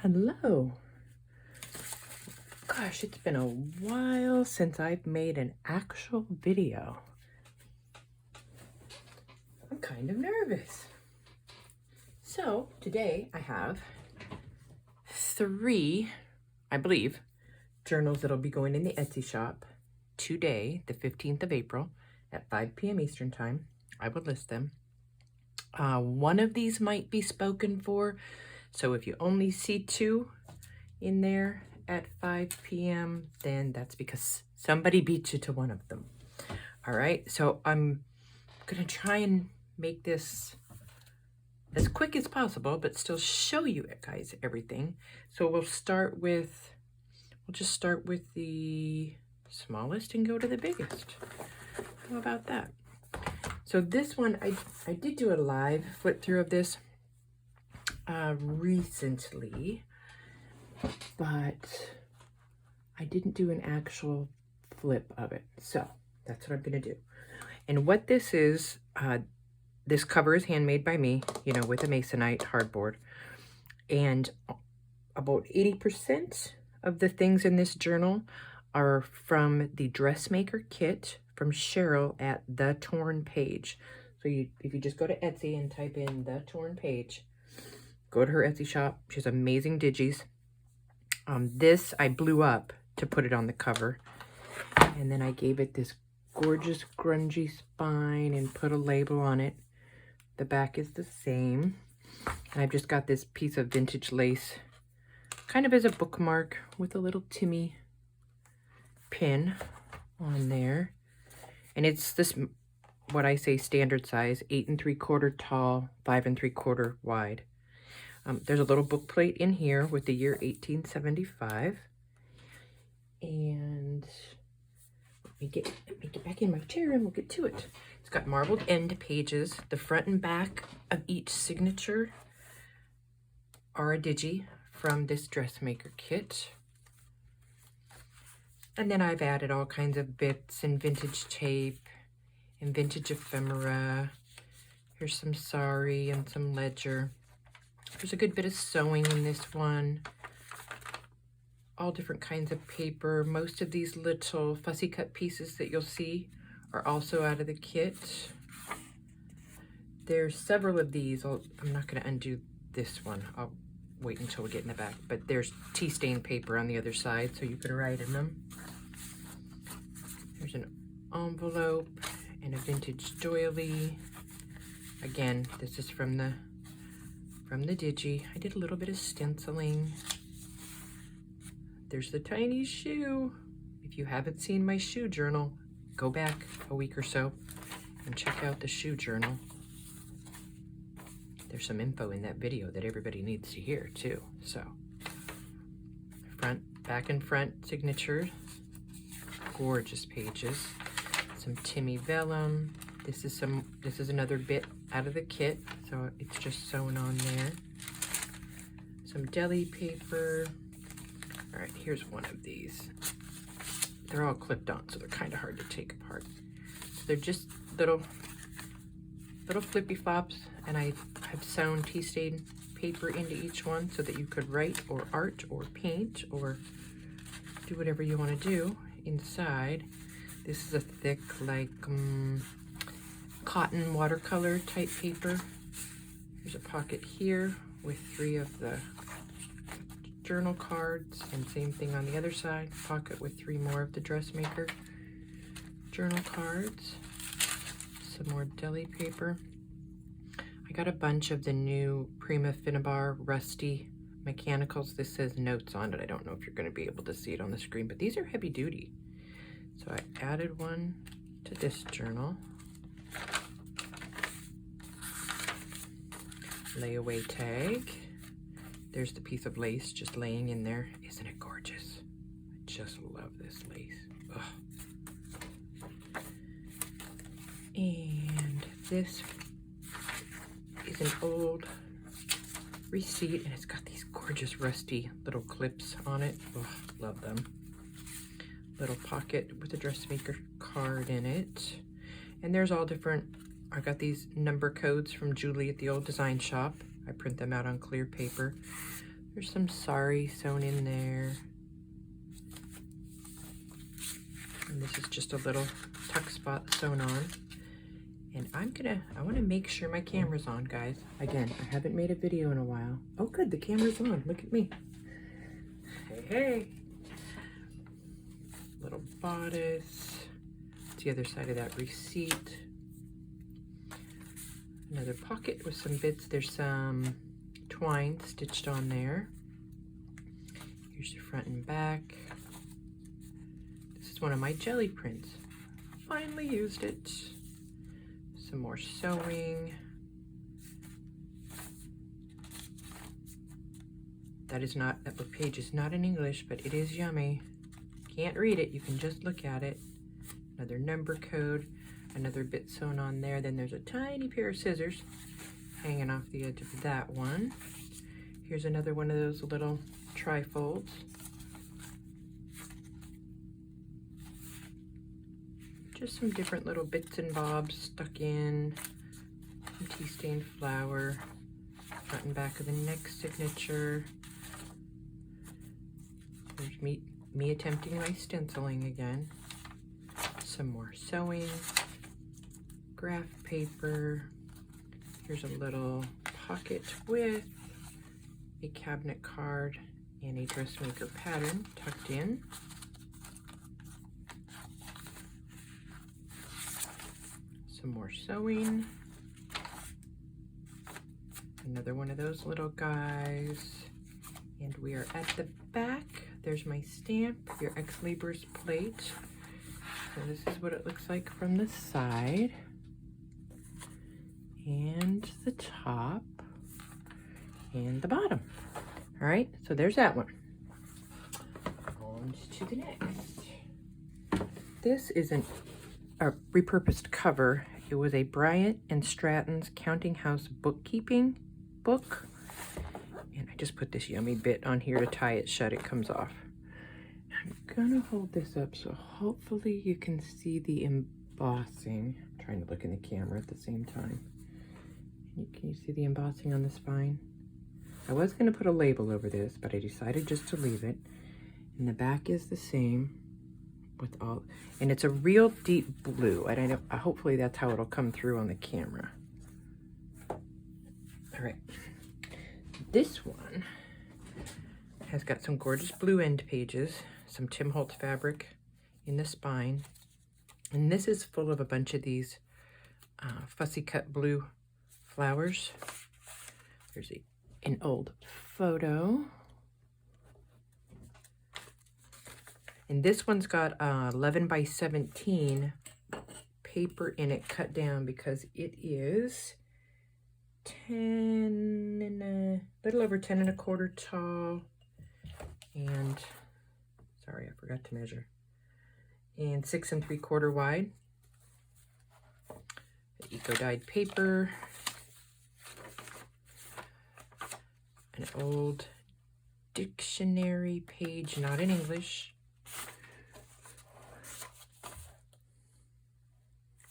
Hello. Gosh, it's been a while since I've made an actual video. I'm kind of nervous. So today I have 3, I believe, journals that'll be going in the Etsy shop today, the 15th of April at 5 p.m. Eastern Time. I will list them. One of these might be spoken for, so if you only see 2 in there at 5 p.m., then that's because somebody beat you to one of them. All right, so I'm gonna try and make this as quick as possible, but still show you guys everything. So we'll just start with the smallest and go to the biggest. How about that? So this one, I did do a live flip through of this recently, but I didn't do an actual flip of it. So that's what I'm gonna do. And what this is, this cover is handmade by me, with a masonite hardboard. And about 80% of the things in this journal are from the dressmaker kit from Cheryl at The Torn Page. So if you just go to Etsy and type in The Torn Page, go to her Etsy shop. She has amazing digis. This I blew up to put it on the cover, and then I gave it this gorgeous grungy spine and put a label on it. The back is the same, and I've just got this piece of vintage lace kind of as a bookmark with a little Timmy pin on there. And it's this, what I say, standard size, 8 3/4 tall, 5 3/4 wide. There's a little book plate in here with the year 1875. And let me get back in my chair and we'll get to it. It's got marbled end pages. The front and back of each signature are a digi from this dressmaker kit. And then I've added all kinds of bits and vintage tape and vintage ephemera. Here's some sari and some ledger. There's a good bit of sewing in this one. All different kinds of paper. Most of these little fussy cut pieces that you'll see are also out of the kit. There's several of these. I'm not going to undo this one. I'll wait until we get in the back. But there's tea stain paper on the other side, so you can write in them. There's an envelope and a vintage doily. Again, this is from the digi. I did a little bit of stenciling. There's the tiny shoe. If you haven't seen my shoe journal, go back a week or so and check out the shoe journal. There's some info in that video that everybody needs to hear too. So back and front signatures, gorgeous pages, some Timmy vellum. This is another bit out of the kit, so it's just sewn on there. Some deli paper. All right, here's one of these. They're all clipped on, so they're kind of hard to take apart. So they're just little flippy flops, and I have sewn tea stain paper into each one so that you could write or art or paint or do whatever you want to do inside. This is a thick, like, cotton watercolor type paper. There's a pocket here with 3 of the journal cards, and same thing on the other side, pocket with 3 more of the dressmaker journal cards. Some more deli paper. I got a bunch of the new Prima Finnabar Rusty Mechanicals. This says notes on it. I don't know if you're going to be able to see it on the screen, but these are heavy duty. So I added one to this journal. Layaway tag. There's the piece of lace just laying in there. Isn't it gorgeous? I just love this lace. Ugh. And this is an old receipt, and it's got these gorgeous rusty little clips on it. Ugh, love them. Little pocket with a dressmaker card in it. And there's all different, I got these number codes from Julie at the old design shop. I print them out on clear paper. There's some sorry sewn in there. And this is just a little tuck spot sewn on. And I want to make sure my camera's on, guys. Again, I haven't made a video in a while. Oh, good, the camera's on. Look at me. Hey, hey. Little bodice. It's the other side of that receipt. Another pocket with some bits. There's some twine stitched on there. Here's the front and back. This is one of my jelly prints. Finally used it. Some more sewing. That page is not in English, but it is yummy. Can't read it, you can just look at it. Another number code, another bit sewn on there. Then there's a tiny pair of scissors hanging off the edge of that one. Here's another one of those little trifolds. Just some different little bits and bobs stuck in. Some tea stained flower. Front and back of the neck signature. There's me attempting my stenciling again. Some more sewing. Graph paper. Here's a little pocket with a cabinet card and a dressmaker pattern tucked in. Some more sewing. Another one of those little guys. And we are at the back. There's my stamp, your Ex Libris plate. So this is what it looks like from the side. And the top. And the bottom. All right, so there's that one. On to the next. This is a repurposed cover. It was a Bryant and Stratton's Counting House bookkeeping book. And I just put this yummy bit on here to tie it shut. It comes off. I'm gonna hold this up so hopefully you can see the embossing. I'm trying to look in the camera at the same time. Can you see the embossing on the spine? I was gonna put a label over this, but I decided just to leave it. And the back is the same with all, and it's a real deep blue. And I know, hopefully that's how it'll come through on the camera. All right. This one has got some gorgeous blue end pages, some Tim Holtz fabric in the spine. And this is full of a bunch of these fussy cut blue flowers. There's an old photo. And this one's got 11 by 17 paper in it cut down because it is 10 and a little over 10 and a quarter tall, and sorry, I forgot to measure, and 6 3/4 wide. The eco dyed paper, an old dictionary page, not in English,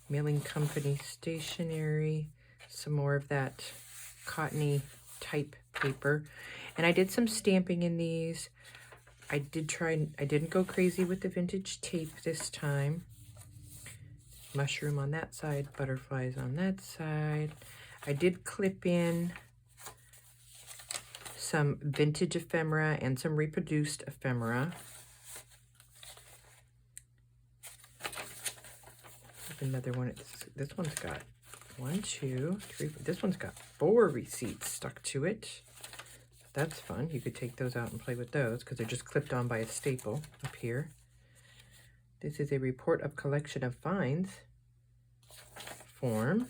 mailing company stationery. Some more of that cottony type paper. And I did some stamping in these. I didn't go crazy with the vintage tape this time. Mushroom on that side, butterflies on that side. I did clip in some vintage ephemera and some reproduced ephemera. Another one. This one's got 1, 2, 3. This one's got 4 receipts stuck to it. That's fun. You could take those out and play with those because they're just clipped on by a staple up here. This is a report of collection of finds form.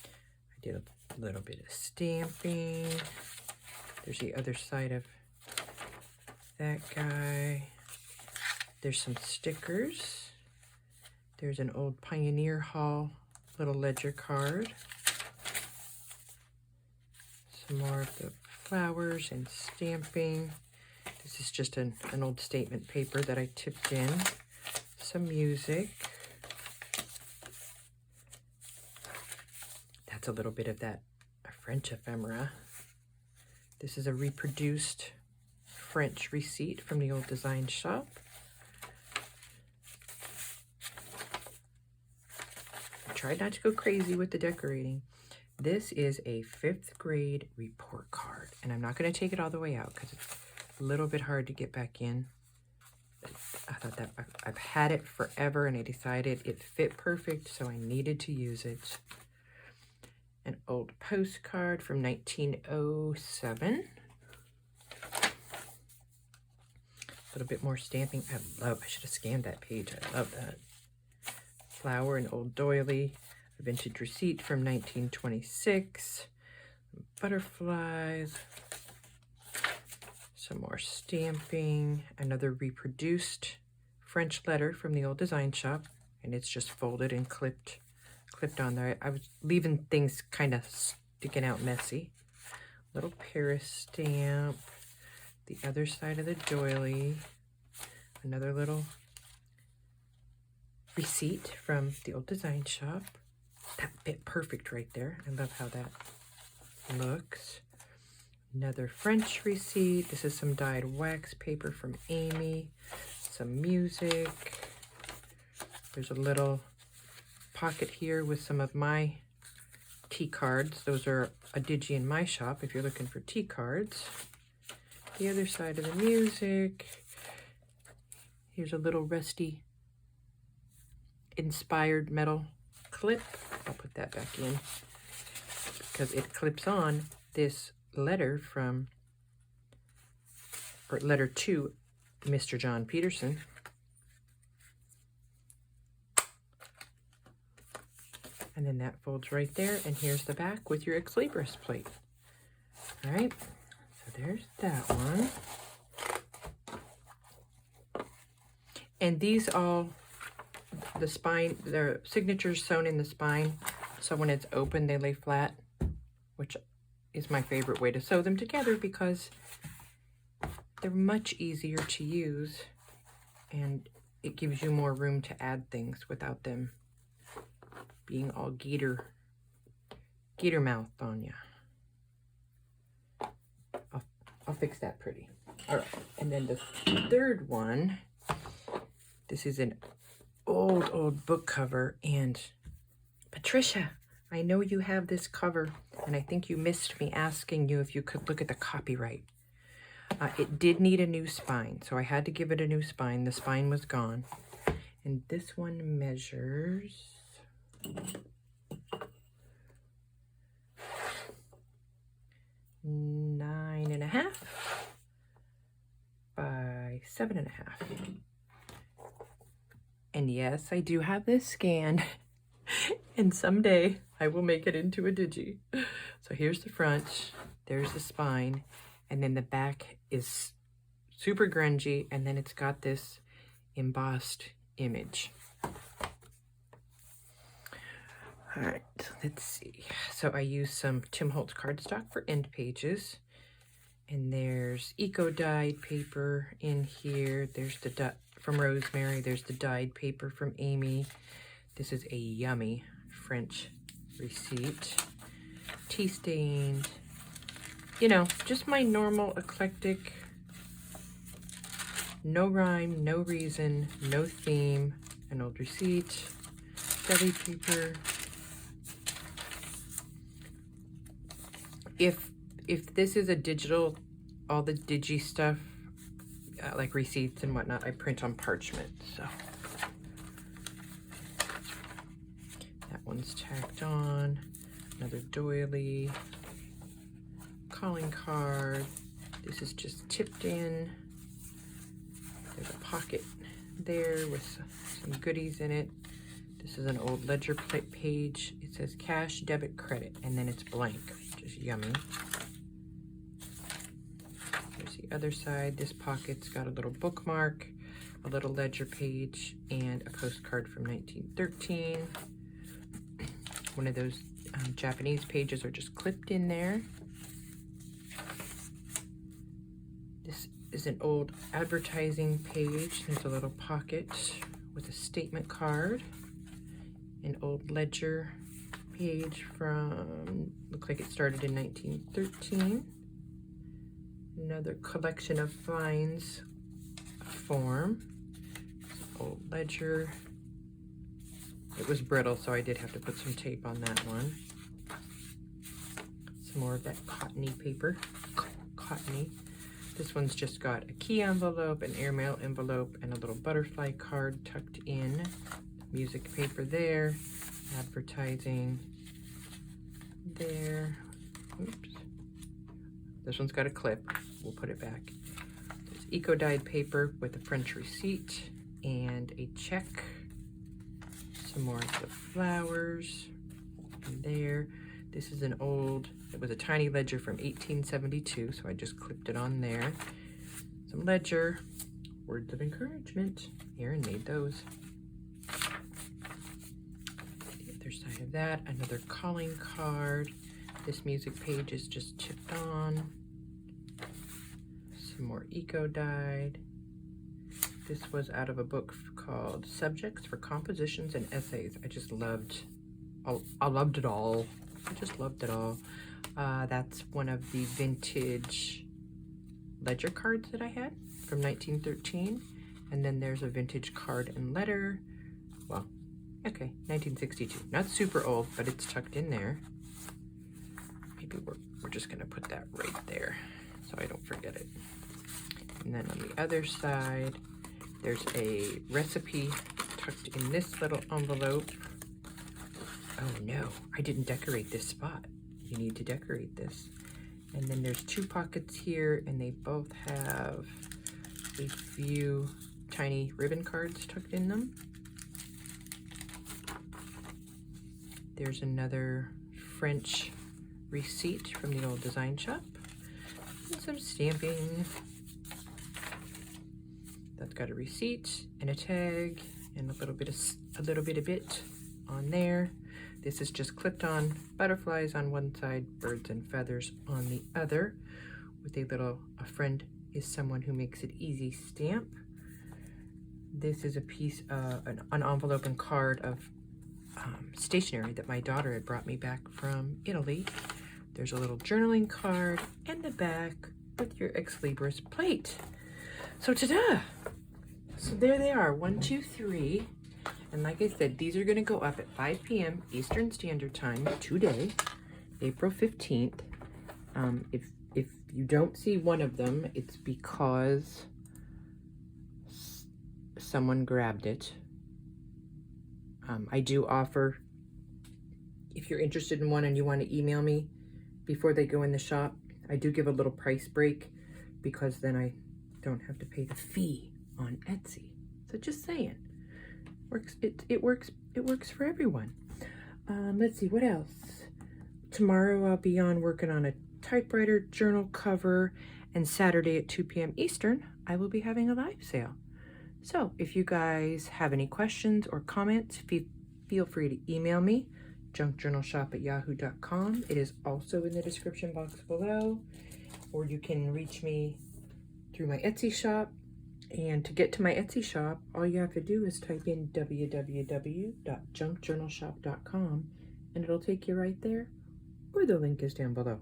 I did a little bit of stamping. There's the other side of that guy. There's some stickers. There's an old Pioneer Hall little ledger card. Some more of the flowers and stamping. This is just an old statement paper that I tipped in. Some music. That's a little bit of that French ephemera. This is a reproduced French receipt from the old design shop. I tried not to go crazy with the decorating. This is a 5th grade report card, and I'm not going to take it all the way out because it's a little bit hard to get back in. I thought that I've had it forever, and I decided it fit perfect, so I needed to use it. An old postcard from 1907. A little bit more stamping. I should have scanned that page. I love that. Flower and old doily. A vintage receipt from 1926. Butterflies. Some more stamping. Another reproduced French letter from the old design shop. And it's just folded and clipped on there. I was leaving things kind of sticking out messy. Little Paris stamp. The other side of the doily. Another little receipt from the old design shop. That fit perfect right there. I love how that looks. Another French receipt. This is some dyed wax paper from Amy. Some music. There's a little pocket here with some of my tea cards. Those are a digi in my shop if you're looking for tea cards. The other side of the music. Here's a little rusty inspired metal clip. I'll put that back in because it clips on this letter from, or letter to Mr. John Peterson. And then that folds right there, and here's the back with your Ex Libris plate. All right, so there's that one. And these all, the spine, the signatures sewn in the spine, so when it's open, they lay flat, which is my favorite way to sew them together because they're much easier to use, and it gives you more room to add things without them being all gator mouthed on you. I'll fix that pretty. All right, and then the third one, this is an old book cover, and Patricia, I know you have this cover, and I think you missed me asking you if you could look at the copyright. It did need a new spine, so I had to give it a new spine. The spine was gone, and this one measures 9.5 by 7.5. And yes, I do have this scanned, and someday I will make it into a digi. So here's the front, there's the spine, and then the back is super grungy, and then it's got this embossed image. All right, let's see. So I use some Tim Holtz cardstock for end pages. And there's eco-dyed paper in here. There's the from Rosemary. There's the dyed paper from Amy. This is a yummy French receipt. Tea stained. You know, just my normal eclectic. No rhyme, no reason, no theme. An old receipt. Deli paper. If this is a digital, all the digi stuff, like receipts and whatnot, I print on parchment, so. That one's tacked on. Another doily. Calling card. This is just tipped in. There's a pocket there with some goodies in it. This is an old ledger plate page. It says cash, debit, credit, and then it's blank, which is yummy. Here's the other side. This pocket's got a little bookmark, a little ledger page, and a postcard from 1913. One of those Japanese pages are just clipped in there. This is an old advertising page. There's a little pocket with a statement card. An old ledger page from, looks like it started in 1913. Another collection of finds form. Old ledger. It was brittle, so I did have to put some tape on that one. Some more of that cottony paper. Cottony. This one's just got a key envelope, an airmail envelope, and a little butterfly card tucked in. Music paper there. Advertising there. Oops. This one's got a clip. We'll put it back. There's eco-dyed paper with a French receipt and a check. Some more of the flowers in there. This is an old, it was a tiny ledger from 1872, so I just clipped it on there. Some ledger, words of encouragement. Aaron made those. The other side of that, another calling card. This music page is just chipped on. Some more eco-dyed. This was out of a book called Subjects for Compositions and Essays. I just loved, I loved it all. I just loved it all. That's one of the vintage ledger cards that I had from 1913. And then there's a vintage card and letter. Well, okay, 1962. Not super old, but it's tucked in there. Maybe we're just gonna put that right there so I don't forget it. And then on the other side, there's a recipe tucked in this little envelope. Oh no, I didn't decorate this spot. You need to decorate this. And then there's two pockets here, and they both have a few tiny ribbon cards tucked in them. There's another French receipt from the old design shop. And some stamping. That's got a receipt and a tag and a little bit of bit on there. This is just clipped on, butterflies on one side, birds and feathers on the other, with a little "a friend is someone who makes it easy" stamp. This is a piece of an envelope and card of stationery that my daughter had brought me back from Italy. There's a little journaling card and the back with your Ex Libris plate. So ta-da! So there they are, 1, 2, 3. And like I said, these are gonna go up at 5 p.m. Eastern Standard Time today, April 15th. If you don't see one of them, it's because someone grabbed it. I do offer, if you're interested in one and you want to email me before they go in the shop, I do give a little price break because then I don't have to pay the fee on Etsy. So just saying, it works for everyone. Let's see, what else? Tomorrow I'll be on working on a typewriter journal cover, and Saturday at 2 p.m. Eastern, I will be having a live sale. So if you guys have any questions or comments, feel free to email me, junkjournalshop@yahoo.com. It is also in the description box below, or you can reach me through my Etsy shop. And to get to my Etsy shop, all you have to do is type in www.junkjournalshop.com and it'll take you right there, or the link is down below.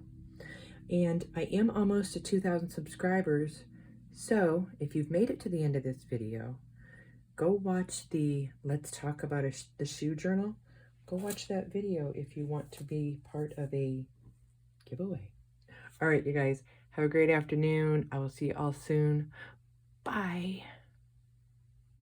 And I am almost to 2,000 subscribers, so if you've made it to the end of this video, go watch the Let's Talk About the Shoe Journal. Go watch that video if you want to be part of a giveaway. All right, you guys, have a great afternoon. I will see you all soon. Bye.